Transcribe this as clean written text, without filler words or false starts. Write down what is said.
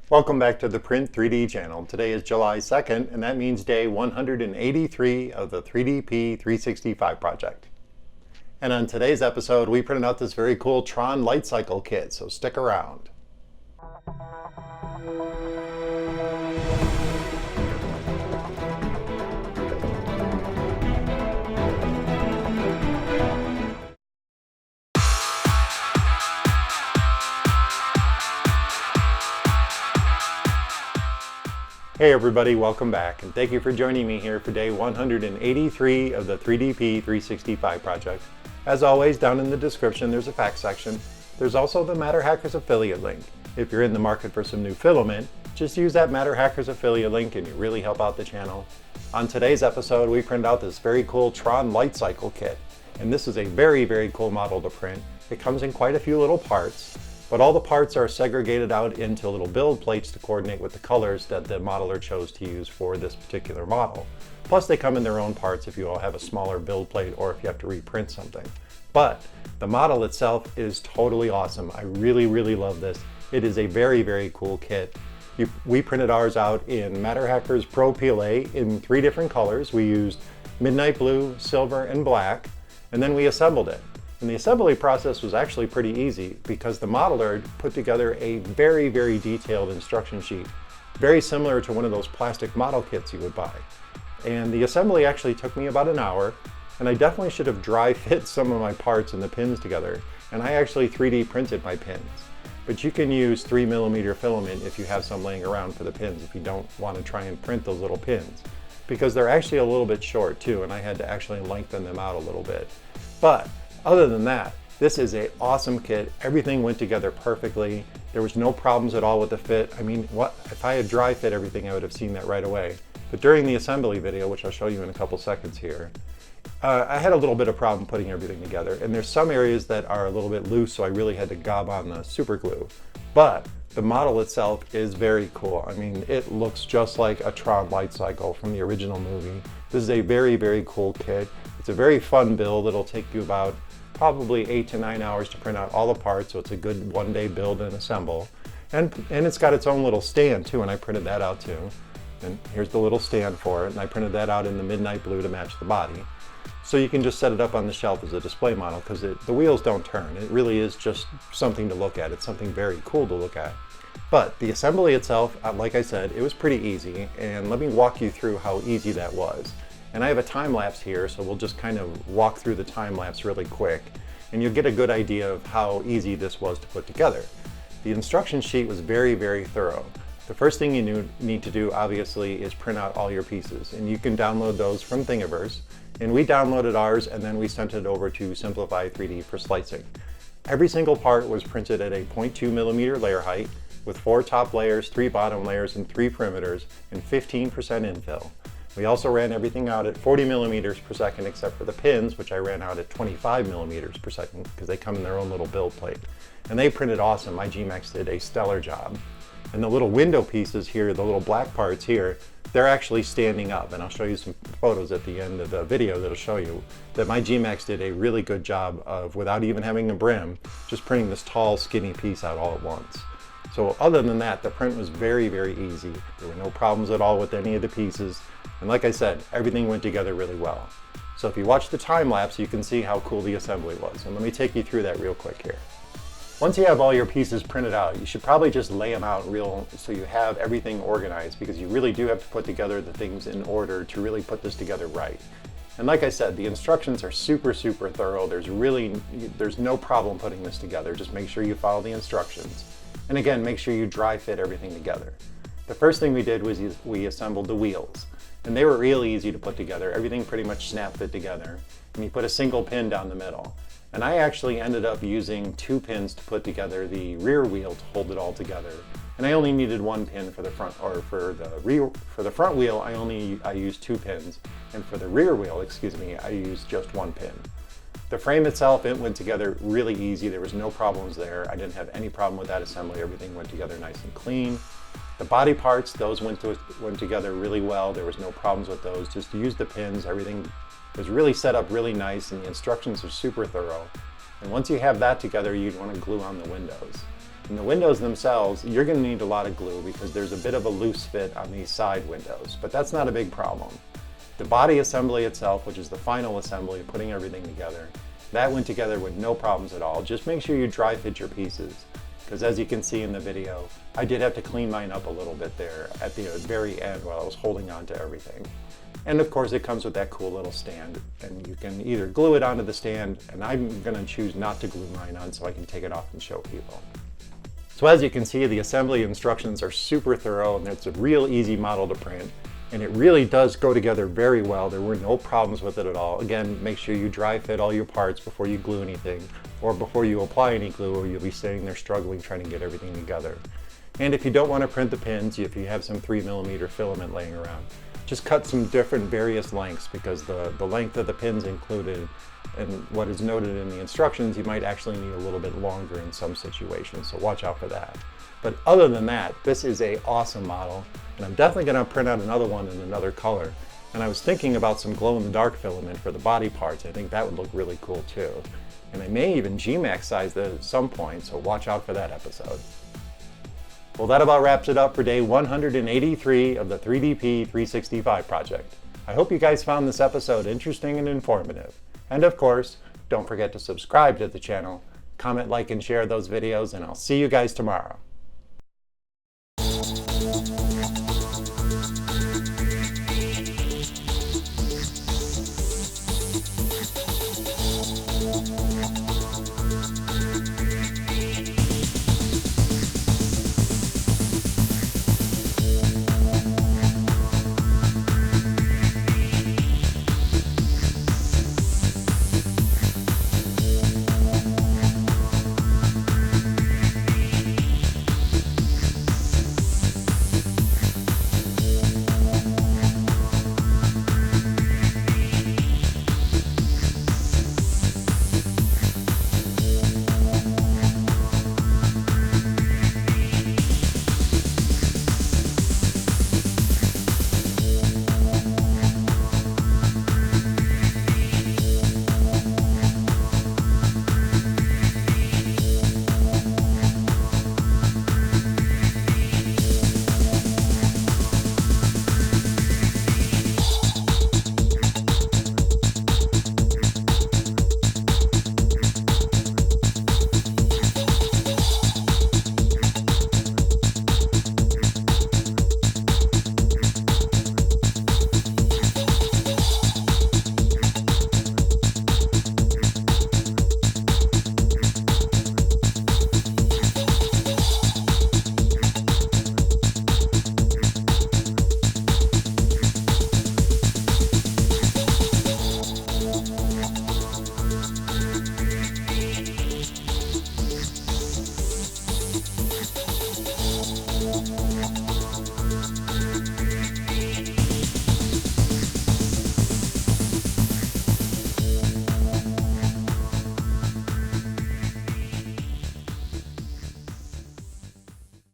Welcome back to the Print 3D channel. Today is July 2nd, and that means day 183 of the 3DP 365 project. And on today's episode, we printed out this very cool TRON Lightcycle kit, so stick around. Hey everybody, welcome back, and thank you for joining me here for day 183 of the 3DP 365 project. As always, down in the description there's a facts section. There's also the MatterHackers affiliate link. If you're in the market for some new filament, just use that MatterHackers affiliate link and you really help out the channel. On today's episode, we printed out this very cool TRON Lightcycle kit, and this is a very cool model to print. It comes in quite a few little parts, but all the parts are segregated out into little build plates to coordinate with the colors that the modeler chose to use for this particular model. Plus they come in their own parts if you all have a smaller build plate or if you have to reprint something. But the model itself is totally awesome. I really love this. It is a very cool kit. We printed ours out in MatterHackers PRO PLA in 3 different colors. We used midnight blue, silver, and black, and then we assembled it. And the assembly process was actually pretty easy because the modeler put together a very detailed instruction sheet, very similar to one of those plastic model kits you would buy. And the assembly actually took me about an hour, and I definitely should have dry fit some of my parts and the pins together, and I actually 3D printed my pins. But you can use 3mm filament if you have some laying around for the pins if you don't want to try and print those little pins, because they're actually a little bit short too, and I had to actually lengthen them out a little bit. But other than that, this is an awesome kit. Everything went together perfectly. There was no problems at all with the fit. I mean, if I had dry fit everything, I would have seen that right away. But during the assembly video, which I'll show you in a couple seconds here, I had a little bit of problem putting everything together. And there's some areas that are a little bit loose, so I really had to gob on the super glue. But the model itself is very cool. I mean, it looks just like a TRON Lightcycle from the original movie. This is a very cool kit. It's a very fun build. It'll take you about probably 8 to 9 hours to print out all the parts, so it's a good one-day build and assemble. And it's got its own little stand too, and I printed that out too. And here's the little stand for it, and I printed that out in the midnight blue to match the body. So you can just set it up on the shelf as a display model because the wheels don't turn. It really is just something to look at. It's something very cool to look at. But the assembly itself, like I said, it was pretty easy, and let me walk you through how easy that was. And I have a time-lapse here, so we'll just kind of walk through the time-lapse really quick, and you'll get a good idea of how easy this was to put together. The instruction sheet was very thorough. The first thing you need to do, obviously, is print out all your pieces, and you can download those from Thingiverse. And we downloaded ours, and then we sent it over to Simplify 3D for slicing. Every single part was printed at a 0.2mm layer height, with 4 top layers, 3 bottom layers, and 3 perimeters, and 15% infill. We also ran everything out at 40mm per second except for the pins, which I ran out at 25mm per second because they come in their own little build plate. And they printed awesome. My gMax did a stellar job. And the little window pieces here, the little black parts here, they're actually standing up. And I'll show you some photos at the end of the video that'll show you that my gMax did a really good job of, without even having a brim, just printing this tall, skinny piece out all at once. So other than that, the print was very easy. There were no problems at all with any of the pieces. And like I said, everything went together really well. So if you watch the time lapse, you can see how cool the assembly was. And let me take you through that real quick here. Once you have all your pieces printed out, you should probably just lay them out so you have everything organized, because you really do have to put together the things in order to really put this together right. And like I said, the instructions are super thorough. There's no problem putting this together. Just make sure you follow the instructions. And again, make sure you dry fit everything together. The first thing we did was we assembled the wheels. And they were real easy to put together. Everything pretty much snap fit together. And you put a single pin down the middle. And I actually ended up using 2 pins to put together the rear wheel to hold it all together. And I only needed 1 pin for the front, or for the front wheel, I used 2 pins. And for the rear wheel, I used just 1 pin. The frame itself, it went together really easy. There was no problems there. I didn't have any problem with that assembly. Everything went together nice and clean. The body parts, those went together really well. There was no problems with those. Just use the pins. Everything was really set up really nice, and the instructions are super thorough. And once you have that together, you'd want to glue on the windows. And the windows themselves, you're going to need a lot of glue because there's a bit of a loose fit on these side windows, but that's not a big problem. The body assembly itself, which is the final assembly of putting everything together, that went together with no problems at all. Just make sure you dry fit your pieces, because as you can see in the video, I did have to clean mine up a little bit there at the very end while I was holding on to everything. And of course it comes with that cool little stand, and you can either glue it onto the stand, and I'm going to choose not to glue mine on so I can take it off and show people. So as you can see, the assembly instructions are super thorough, and it's a real easy model to print. And it really does go together very well. There were no problems with it at all. Again, make sure you dry fit all your parts before you glue anything, or before you apply any glue, or you'll be sitting there struggling trying to get everything together. And if you don't want to print the pins, if you have some 3mm filament laying around, just cut some different various lengths, because the length of the pins included and what is noted in the instructions, you might actually need a little bit longer in some situations, so watch out for that. But other than that, this is an awesome model, and I'm definitely going to print out another one in another color. And I was thinking about some glow-in-the-dark filament for the body parts. I think that would look really cool too. And I may even gMaxSize that at some point, so watch out for that episode. Well, that about wraps it up for day 183 of the 3DP 365 project. I hope you guys found this episode interesting and informative. And of course, don't forget to subscribe to the channel, comment, like, and share those videos, and I'll see you guys tomorrow.